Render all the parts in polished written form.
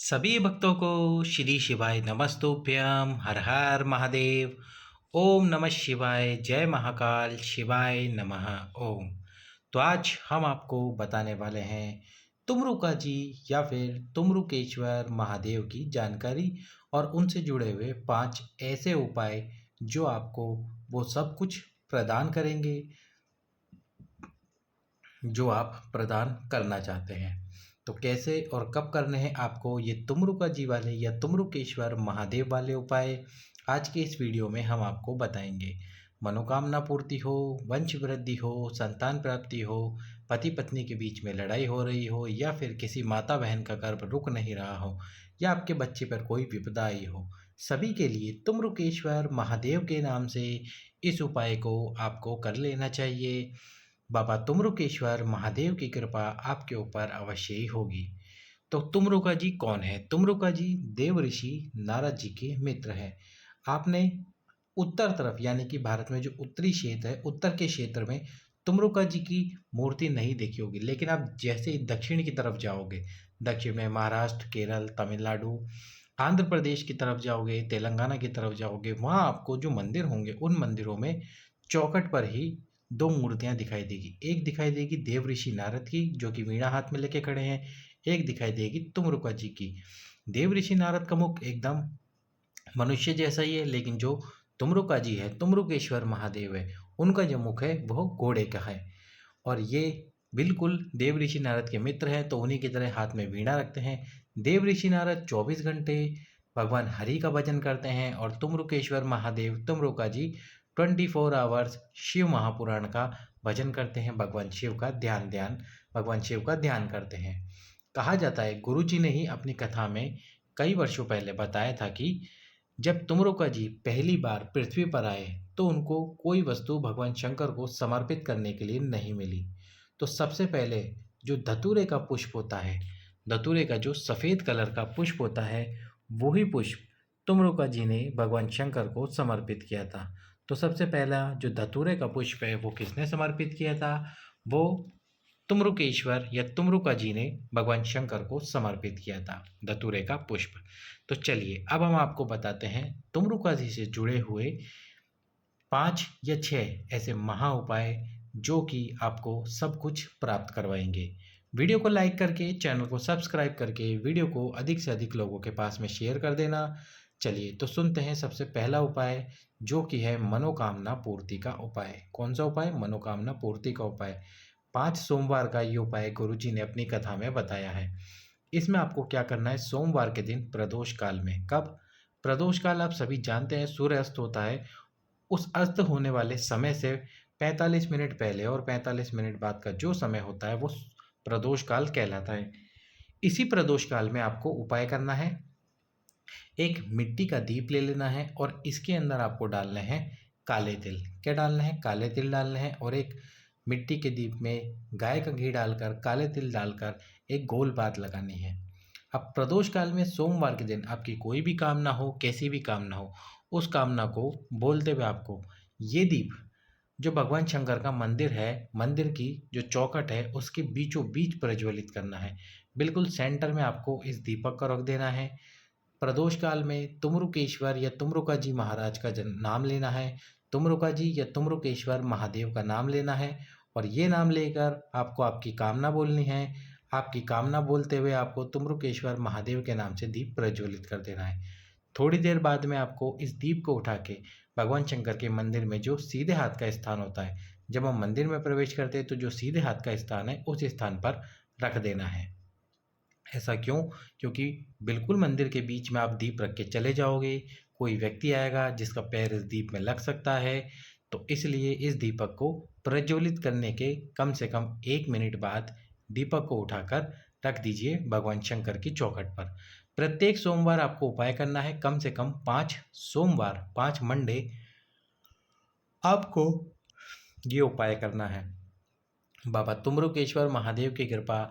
सभी भक्तों को श्री शिवाय नमस्तुभ्यम हर हर महादेव। ओम नमः शिवाय, जय महाकाल, शिवाय नमः। ओम। तो आज हम आपको बताने वाले हैं तुमरुका जी या फिर तुमरुकेश्वर महादेव की जानकारी और उनसे जुड़े हुए 5 ऐसे उपाय जो आपको वो सब कुछ प्रदान करेंगे जो आप प्रदान करना चाहते हैं। तो कैसे और कब करने हैं आपको ये तुमरुका जी वाले या तुमरुकेश्वर महादेव वाले उपाय आज के इस वीडियो में हम आपको बताएंगे। मनोकामना पूर्ति हो, वंश वृद्धि हो, संतान प्राप्ति हो, पति पत्नी के बीच में लड़ाई हो रही हो या फिर किसी माता बहन का गर्भ रुक नहीं रहा हो या आपके बच्चे पर कोई विपदा आई हो, सभी के लिए तुमरुकेश्वर महादेव के नाम से इस उपाय को आपको कर लेना चाहिए। बाबा तुमरुकेश्वर महादेव की कृपा आपके ऊपर अवश्य ही होगी। तो तुमरुका जी कौन है? तुमरुका जी देव ऋषि नारद जी के मित्र हैं। आपने उत्तर तरफ यानी कि भारत में जो उत्तरी क्षेत्र है, उत्तर के क्षेत्र में तुमरुका जी की मूर्ति नहीं देखी होगी, लेकिन आप जैसे ही दक्षिण की तरफ जाओगे, दक्षिण में महाराष्ट्र, केरल, तमिलनाडु, आंध्र प्रदेश की तरफ जाओगे, तेलंगाना की तरफ जाओगे, वहाँ आपको जो मंदिर होंगे उन मंदिरों में चौखट पर ही दो मूर्तियां दिखाई देगी। एक दिखाई देगी देव ऋषि नारद की जो कि वीणा हाथ में लेके खड़े हैं, एक दिखाई देगी तुमरुका जी की। देव ऋषि नारद का मुख एकदम मनुष्य जैसा ही है, लेकिन जो तुमरुका जी है, तुमरुकेश्वर महादेव है, उनका जो मुख है वह घोड़े का है। और ये बिल्कुल देव ऋषि नारद के मित्र हैं, तो उन्हीं की तरह हाथ में वीणा रखते हैं। देव ऋषि नारद 24 घंटे भगवान हरि का भजन करते हैं और तुमरुकेश्वर महादेव तुमरुका जी 24 आवर्स शिव महापुराण का भजन करते हैं, भगवान शिव का ध्यान करते हैं। कहा जाता है गुरु जी ने ही अपनी कथा में कई वर्षों पहले बताया था कि जब तुमरुका जी पहली बार पृथ्वी पर आए तो उनको कोई वस्तु भगवान शंकर को समर्पित करने के लिए नहीं मिली। तो सबसे पहले जो धतूरे का पुष्प होता है, धतूरे का जो सफ़ेद कलर का पुष्प होता है, वही पुष्प तुमरुका जी ने भगवान शंकर को समर्पित किया था। तो सबसे पहला जो धतूरे का पुष्प है वो किसने समर्पित किया था? वो तुमरुकेश्वर या तुमरुका जी ने भगवान शंकर को समर्पित किया था धतूरे का पुष्प। तो चलिए अब हम आपको बताते हैं तुमरुका जी से जुड़े हुए 5 या 6 ऐसे महा उपाय जो कि आपको सब कुछ प्राप्त करवाएंगे। वीडियो को लाइक करके, चैनल को सब्सक्राइब करके वीडियो को अधिक से अधिक लोगों के पास में शेयर कर देना। चलिए तो सुनते हैं सबसे पहला उपाय जो कि है मनोकामना पूर्ति का उपाय। कौन सा उपाय? मनोकामना पूर्ति का उपाय। 5 सोमवार का ये उपाय गुरुजी ने अपनी कथा में बताया है। इसमें आपको क्या करना है? सोमवार के दिन प्रदोष काल में। कब? प्रदोष काल आप सभी जानते हैं सूर्य अस्त होता है। उस अस्त होने वाले समय से 45 मिनट पहले और 45 मिनट बाद का जो समय होता है वो प्रदोष काल कहलाता है। इसी प्रदोष काल में आपको उपाय करना है। एक मिट्टी का दीप ले लेना है और इसके अंदर आपको डालने हैं काले तिल। क्या डालना है? काले तिल डालने हैं। और एक मिट्टी के दीप में गाय का घी डालकर, काले तिल डालकर एक गोल बात लगानी है। अब प्रदोष काल में सोमवार के दिन आपकी कोई भी कामना हो, कैसी भी कामना हो, उस कामना को बोलते हुए आपको ये दीप जो भगवान शंकर का मंदिर है, मंदिर की जो चौखट है उसके बीचों बीच प्रज्वलित करना है। बिल्कुल सेंटर में आपको इस दीपक को रख देना है। प्रदोष काल में तुमरुकेश्वर या तुमरुका जी महाराज का नाम लेना है। तुमरुका जी या तुमरुकेश्वर महादेव का नाम लेना है और ये नाम लेकर आपको आपकी कामना बोलनी है। आपकी कामना बोलते हुए आपको तुमरुकेश्वर महादेव के नाम से दीप प्रज्वलित कर देना है। थोड़ी देर बाद में आपको इस दीप को उठा के भगवान शंकर के मंदिर में जो सीधे हाथ का स्थान होता है, जब हम मंदिर में प्रवेश करते हैं तो जो सीधे हाथ का स्थान है उस स्थान पर रख देना है। ऐसा क्यों? क्योंकि बिल्कुल मंदिर के बीच में आप दीप रख के चले जाओगे, कोई व्यक्ति आएगा जिसका पैर इस दीप में लग सकता है, तो इसलिए इस दीपक को प्रज्वलित करने के कम से कम 1 मिनट बाद दीपक को उठाकर रख दीजिए भगवान शंकर की चौखट पर। प्रत्येक सोमवार आपको उपाय करना है, कम से कम 5 सोमवार, 5 मंडे आपको ये उपाय करना है। बाबा तुमरुकेश्वर महादेव की कृपा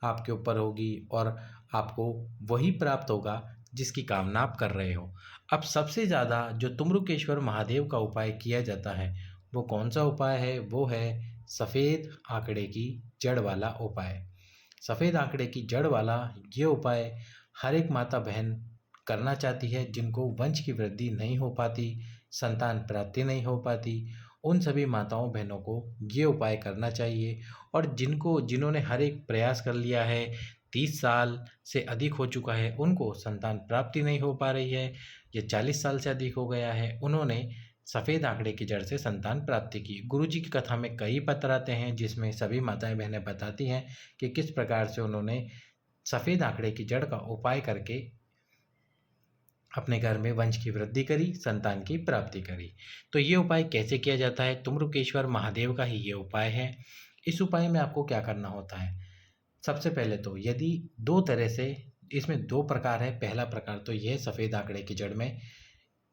आपके ऊपर होगी और आपको वही प्राप्त होगा जिसकी कामना आप कर रहे हो। अब सबसे ज़्यादा जो तुमरुकेश्वर महादेव का उपाय किया जाता है वो कौन सा उपाय है? वो है सफ़ेद आंकड़े की जड़ वाला उपाय। सफ़ेद आंकड़े की जड़ वाला ये उपाय हर एक माता बहन करना चाहती है, जिनको वंश की वृद्धि नहीं हो पाती, संतान प्राप्ति नहीं हो पाती, उन सभी माताओं बहनों को ये उपाय करना चाहिए। और जिन्होंने हर एक प्रयास कर लिया है, 30 साल से अधिक हो चुका है, उनको संतान प्राप्ति नहीं हो पा रही है, या 40 साल से अधिक हो गया है, उन्होंने सफ़ेद आंकड़े की जड़ से संतान प्राप्ति की। गुरुजी की कथा में कई पत्र आते हैं, जिसमें सभी माताएं बहनें बताती हैं कि किस प्रकार से उन्होंने सफ़ेद आंकड़े की जड़ का उपाय करके अपने घर में वंश की वृद्धि करी, संतान की प्राप्ति करी। तो ये उपाय कैसे किया जाता है? तुम्रुकेश्वर महादेव का ही ये उपाय है। इस उपाय में आपको क्या करना होता है? सबसे पहले तो यदि 2 तरह से, इसमें 2 प्रकार है। पहला प्रकार तो ये है सफ़ेद आंकड़े की जड़ में।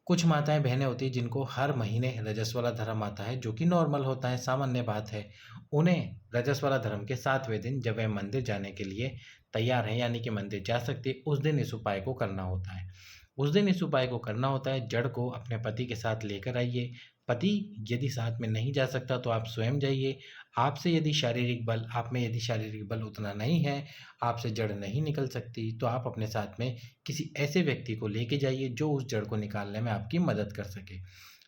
कुछ माताएं बहनें होती हैं जिनको हर महीने रजस्वला धर्म आता है, जो कि नॉर्मल होता है, सामान्य बात है। उन्हें रजस्वला धर्म के 7वें दिन जब वह मंदिर जाने के लिए तैयार हैं, यानी कि मंदिर जा सकती है, उस दिन इस उपाय को करना होता है। उस दिन इस उपाय को करना होता है। जड़ को अपने पति के साथ लेकर आइए। पति यदि साथ में नहीं जा सकता तो आप स्वयं जाइए। आप में यदि शारीरिक बल उतना नहीं है, आपसे जड़ नहीं निकल सकती, तो आप अपने साथ में किसी ऐसे व्यक्ति को लेके जाइए जो उस जड़ को निकालने में आपकी मदद कर सके।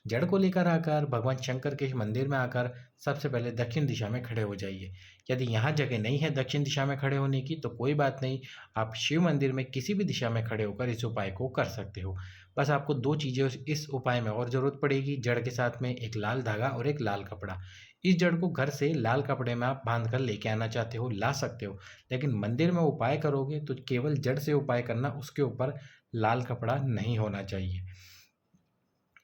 जड़ को लेकर आकर भगवान शंकर के मंदिर में आकर सबसे पहले दक्षिण दिशा में खड़े हो जाइए। यदि यहाँ जगह नहीं है दक्षिण दिशा में खड़े होने की, तो कोई बात नहीं, आप शिव मंदिर में किसी भी दिशा में खड़े होकर इस उपाय को कर सकते हो। बस आपको 2 चीज़ें इस उपाय में और ज़रूरत पड़ेगी। जड़ के साथ में एक लाल धागा और एक लाल कपड़ा। इस जड़ को घर से लाल कपड़े में आप बांध कर लेके आना चाहते हो, ला सकते हो, लेकिन मंदिर में उपाय करोगे तो केवल जड़ से उपाय करना, उसके ऊपर लाल कपड़ा नहीं होना चाहिए।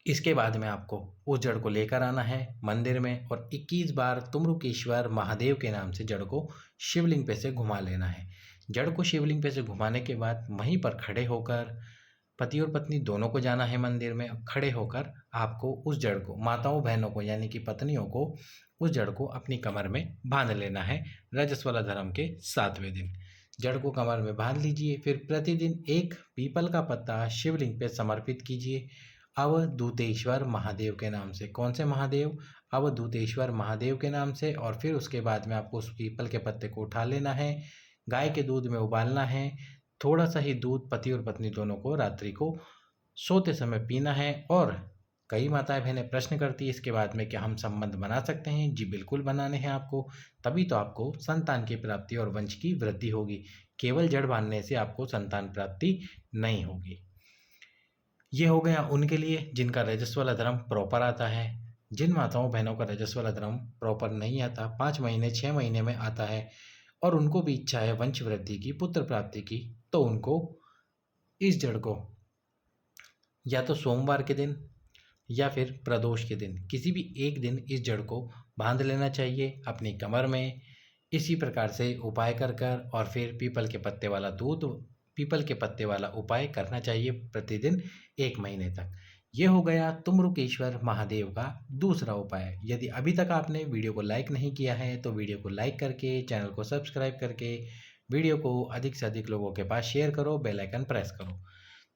इसके बाद में आपको उस जड़ को लेकर आना है मंदिर में, और 21 बार तुम्रुकेश्वर महादेव के नाम से जड़ को शिवलिंग पे से घुमा लेना है। जड़ को शिवलिंग पे से घुमाने के बाद वहीं पर खड़े होकर, पति और पत्नी दोनों को जाना है मंदिर में, खड़े होकर आपको उस जड़ को, माताओं बहनों को यानी कि पत्नियों को, उस जड़ को अपनी कमर में बांध लेना है रजस्वला धर्म के 7वें दिन। जड़ को कमर में बांध लीजिए। फिर प्रतिदिन एक पीपल का पत्ता शिवलिंग पे समर्पित कीजिए अवधूतेश्वर महादेव के नाम से। कौन से महादेव? अवधूतेश्वर महादेव के नाम से। और फिर उसके बाद में आपको उस पीपल के पत्ते को उठा लेना है, गाय के दूध में उबालना है। थोड़ा सा ही दूध पति और पत्नी दोनों को रात्रि को सोते समय पीना है। और कई माताएं बहनें प्रश्न करती है इसके बाद में, क्या हम संबंध बना सकते हैं? जी बिल्कुल बनाने हैं आपको, तभी तो आपको संतान की प्राप्ति और वंश की वृद्धि होगी। केवल जड़ बांधने से आपको संतान प्राप्ति नहीं होगी। ये हो गया उनके लिए जिनका रजस्वला धर्म प्रॉपर आता है। जिन माताओं बहनों का रजस्वला धर्म प्रॉपर नहीं आता, 5 महीने 6 महीने में आता है, और उनको भी इच्छा है वंश वृद्धि की, पुत्र प्राप्ति की, तो उनको इस जड़ को या तो सोमवार के दिन या फिर प्रदोष के दिन, किसी भी एक दिन इस जड़ को बांध लेना चाहिए अपनी कमर में। इसी प्रकार से उपाय कर कर, और फिर पीपल के पत्ते वाला उपाय करना चाहिए प्रतिदिन 1 महीने तक। ये हो गया तुम्रुकेश्वर महादेव का दूसरा उपाय। यदि अभी तक आपने वीडियो को लाइक नहीं किया है तो वीडियो को लाइक करके, चैनल को सब्सक्राइब करके, वीडियो को अधिक से अधिक लोगों के पास शेयर करो, बेल आइकन प्रेस करो।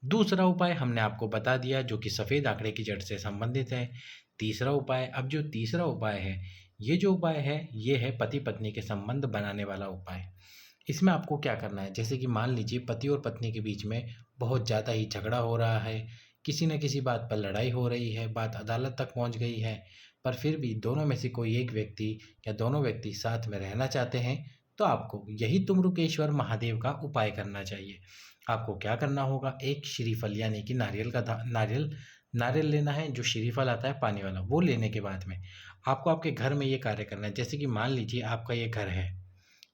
दूसरा उपाय हमने आपको बता दिया, जो कि सफ़ेद आंकड़े की जड़ से संबंधित है। तीसरा उपाय, अब जो तीसरा उपाय है, ये जो उपाय है, ये है पति पत्नी के संबंध बनाने वाला उपाय। इसमें आपको क्या करना है, जैसे कि मान लीजिए पति और पत्नी के बीच में बहुत ज़्यादा ही झगड़ा हो रहा है, किसी न किसी बात पर लड़ाई हो रही है, बात अदालत तक पहुंच गई है, पर फिर भी दोनों में से कोई एक व्यक्ति या दोनों व्यक्ति साथ में रहना चाहते हैं, तो आपको यही तुम्रुकेश्वर महादेव का उपाय करना चाहिए। आपको क्या करना होगा, एक श्रीफल यानी कि नारियल लेना है, जो श्रीफल आता है पानी वाला, वो लेने के बाद में आपको आपके घर में ये कार्य करना है। जैसे कि मान लीजिए आपका ये घर है,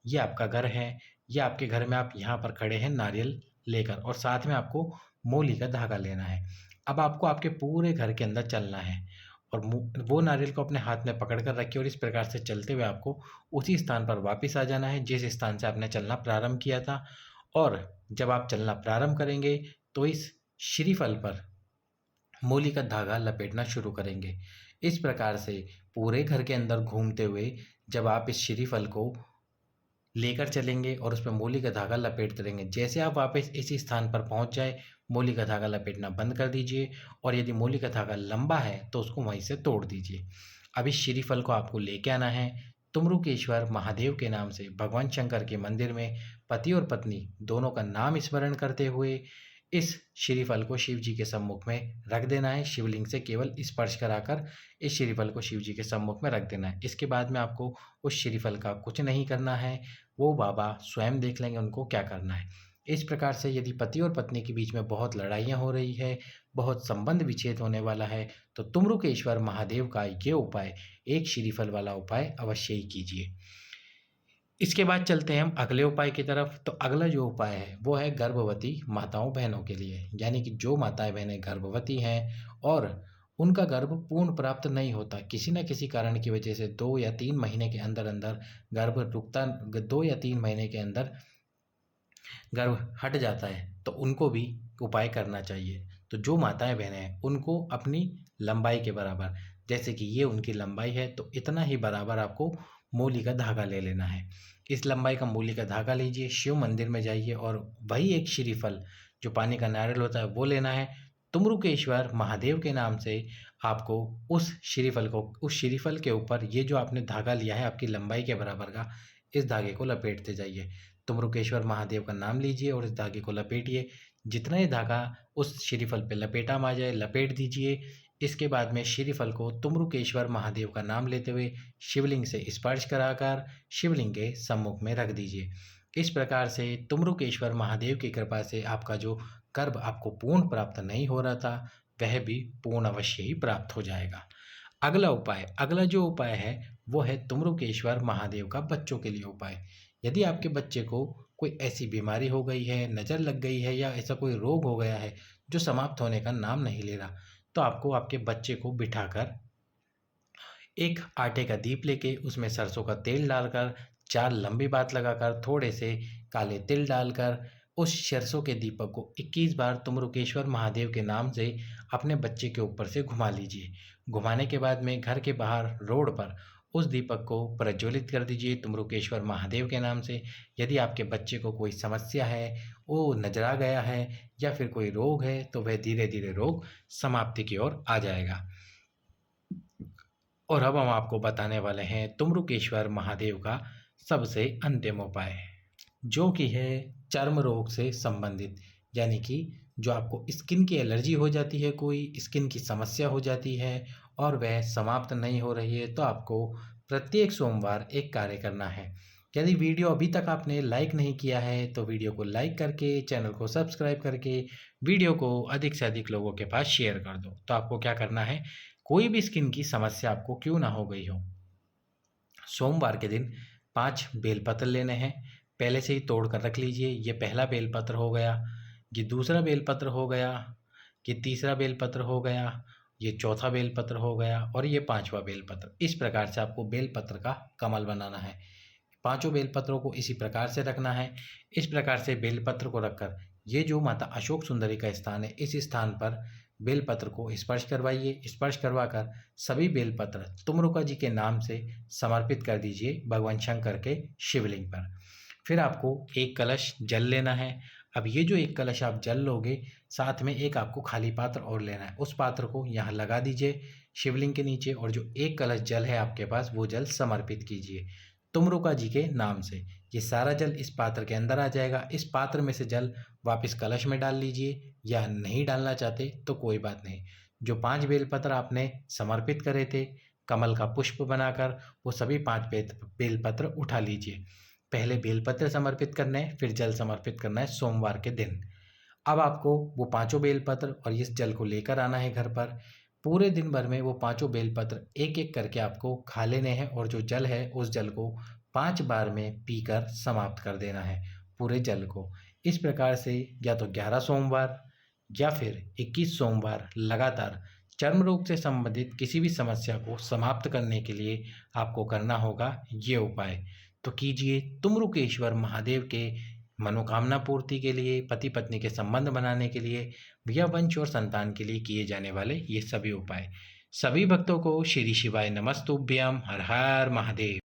ये आपका घर है, ये आपके घर में आप यहाँ पर खड़े हैं नारियल लेकर, और साथ में आपको मोली का धागा लेना है। अब आपको आपके पूरे घर के अंदर चलना है, और वो नारियल को अपने हाथ में पकड़ कर रखिए, और इस प्रकार से चलते हुए आपको उसी स्थान पर वापस आ जाना है जिस स्थान से आपने चलना प्रारंभ किया था। और जब आप चलना प्रारंभ करेंगे तो इस श्रीफल पर मोली का धागा लपेटना शुरू करेंगे। इस प्रकार से पूरे घर के अंदर घूमते हुए जब आप इस श्रीफल को लेकर चलेंगे और उस पर मूली का धागा लपेटते रहेंगे, जैसे आप वापस इसी स्थान पर पहुंच जाए, मूली का धागा लपेटना बंद कर दीजिए, और यदि मूली का धागा लंबा है तो उसको वहीं से तोड़ दीजिए। अब इस श्रीफल को आपको लेके आना है तुम्रुकेश्वर महादेव के नाम से भगवान शंकर के मंदिर में पति और पत्नी दोनों का नाम स्मरण करते हुए इस श्रीफल को शिव जी के सम्मुख में रख देना है। शिवलिंग से केवल स्पर्श कराकर इस श्रीफल को शिव जी के सम्मुख में रख देना है। इसके बाद में आपको उस श्रीफल का कुछ नहीं करना है, वो बाबा स्वयं देख लेंगे उनको क्या करना है। इस प्रकार से यदि पति और पत्नी के बीच में बहुत लड़ाइयाँ हो रही है, बहुत संबंध विच्छेद होने वाला है, तो तुमरुकेश्वर महादेव का ये उपाय, एक श्रीफल वाला उपाय अवश्य ही कीजिए। इसके बाद चलते हैं हम अगले उपाय की तरफ। तो अगला जो उपाय है वो है गर्भवती माताओं बहनों के लिए, यानी कि जो माताएं बहनें गर्भवती हैं और उनका गर्भ पूर्ण प्राप्त नहीं होता, किसी न किसी कारण की वजह से 2 या 3 महीने के अंदर अंदर गर्भ रुकता, 2 या 3 महीने के अंदर गर्भ हट जाता है, तो उनको भी उपाय करना चाहिए। तो जो माताएं बहनें हैं उनको अपनी लंबाई के बराबर, जैसे कि ये उनकी लंबाई है, तो इतना ही बराबर आपको मूली का धागा ले लेना है। इस लंबाई का मूली का धागा लीजिए, शिव मंदिर में जाइए और वही एक श्रीफल जो पानी का नारियल होता है वो लेना है। तुमरुकेश्वर महादेव के नाम से आपको उस श्रीफल के ऊपर ये जो आपने धागा लिया है आपकी लंबाई के बराबर का, इस धागे को लपेटते जाइए। तुमरुकेश्वर महादेव का नाम लीजिए और इस धागे को लपेटिए। जितना ये धागा उस श्रीफल पे लपेटा आ जाए लपेट दीजिए। इसके बाद में श्रीफल को तुमरुकेश्वर महादेव का नाम लेते हुए शिवलिंग से स्पर्श कराकर शिवलिंग के सम्मुख में रख दीजिए। इस प्रकार से तुमरुकेश्वर महादेव की कृपा से आपका जो गर्भ आपको पूर्ण प्राप्त नहीं हो रहा था वह भी पूर्ण अवश्य ही प्राप्त हो जाएगा। अगला जो उपाय है वो है तुमरुकेश्वर महादेव का बच्चों के लिए उपाय। यदि आपके बच्चे को कोई ऐसी बीमारी हो गई है, नज़र लग गई है या ऐसा कोई रोग हो गया है जो समाप्त होने का नाम नहीं ले रहा, तो आपको आपके बच्चे को बिठाकर एक आटे का दीप लेके उसमें सरसों का तेल डालकर 4 लंबी बात लगाकर थोड़े से काले तिल डालकर उस सरसों के दीपक को 21 बार तुमरुकेश्वर महादेव के नाम से अपने बच्चे के ऊपर से घुमा लीजिए। घुमाने के बाद में घर के बाहर रोड पर उस दीपक को प्रज्वलित कर दीजिए तुमरुकेश्वर महादेव के नाम से। यदि आपके बच्चे को कोई समस्या है, वो नजरा गया है या फिर कोई रोग है, तो वह धीरे धीरे रोग समाप्ति की ओर आ जाएगा। और अब हम आपको बताने वाले हैं तुमरुकेश्वर महादेव का सबसे अंतिम उपाय, जो कि है चर्म रोग से संबंधित, यानी कि जो आपको स्किन की एलर्जी हो जाती है, कोई स्किन की समस्या हो जाती है और वह समाप्त नहीं हो रही है, तो आपको प्रत्येक सोमवार एक कार्य करना है। यदि वीडियो अभी तक आपने लाइक नहीं किया है तो वीडियो को लाइक करके, चैनल को सब्सक्राइब करके वीडियो को अधिक से अधिक लोगों के पास शेयर कर दो। तो आपको क्या करना है, कोई भी स्किन की समस्या आपको क्यों ना हो गई हो, सोमवार के दिन 5 बेलपत्र लेने हैं। पहले से ही तोड़ कर रख लीजिए। ये पहला बेलपत्र हो गया, ये दूसरा बेलपत्र हो गया, ये तीसरा बेलपत्र हो गया, ये चौथा बेलपत्र हो गया और ये 5वां बेलपत्र। इस प्रकार से आपको बेलपत्र का कमल बनाना है। पांचों बेलपत्रों को इसी प्रकार से रखना है। इस प्रकार से बेलपत्र को रखकर ये जो माता अशोक सुंदरी का स्थान है, इस स्थान पर बेलपत्र को स्पर्श करवाइए। स्पर्श करवाकर सभी बेलपत्र तुमरुका जी के नाम से समर्पित कर दीजिए भगवान शंकर के शिवलिंग पर। फिर आपको एक कलश जल लेना है। अब ये जो एक कलश आप जल लोगे, साथ में एक आपको खाली पात्र और लेना है। उस पात्र को यहाँ लगा दीजिए शिवलिंग के नीचे और जो एक कलश जल है आपके पास वो जल समर्पित कीजिए तुमरुका जी के नाम से। ये सारा जल इस पात्र के अंदर आ जाएगा। इस पात्र में से जल वापस कलश में डाल लीजिए, या नहीं डालना चाहते तो कोई बात नहीं। जो 5 बेलपत्र आपने समर्पित करे थे कमल का पुष्प बनाकर, वो सभी 5 बेलपत्र उठा लीजिए। पहले बेलपत्र समर्पित करना है, फिर जल समर्पित करना है सोमवार के दिन। अब आपको वो 5 बेलपत्र और इस जल को लेकर आना है घर पर। पूरे दिन भर में वो 5 बेलपत्र एक एक करके आपको खा लेने हैं और जो जल है उस जल को 5 बार में पीकर समाप्त कर देना है पूरे जल को। इस प्रकार से या तो 11 सोमवार या फिर 21 सोमवार लगातार चर्म रोग से संबंधित किसी भी समस्या को समाप्त करने के लिए आपको करना होगा ये उपाय। तो कीजिए तुमरुकेश्वर महादेव के मनोकामना पूर्ति के लिए, पति पत्नी के संबंध बनाने के लिए या वंश और संतान के लिए किए जाने वाले ये सभी उपाय। सभी भक्तों को श्री शिवाय नमस्तुभ्यम। हर हर महादेव।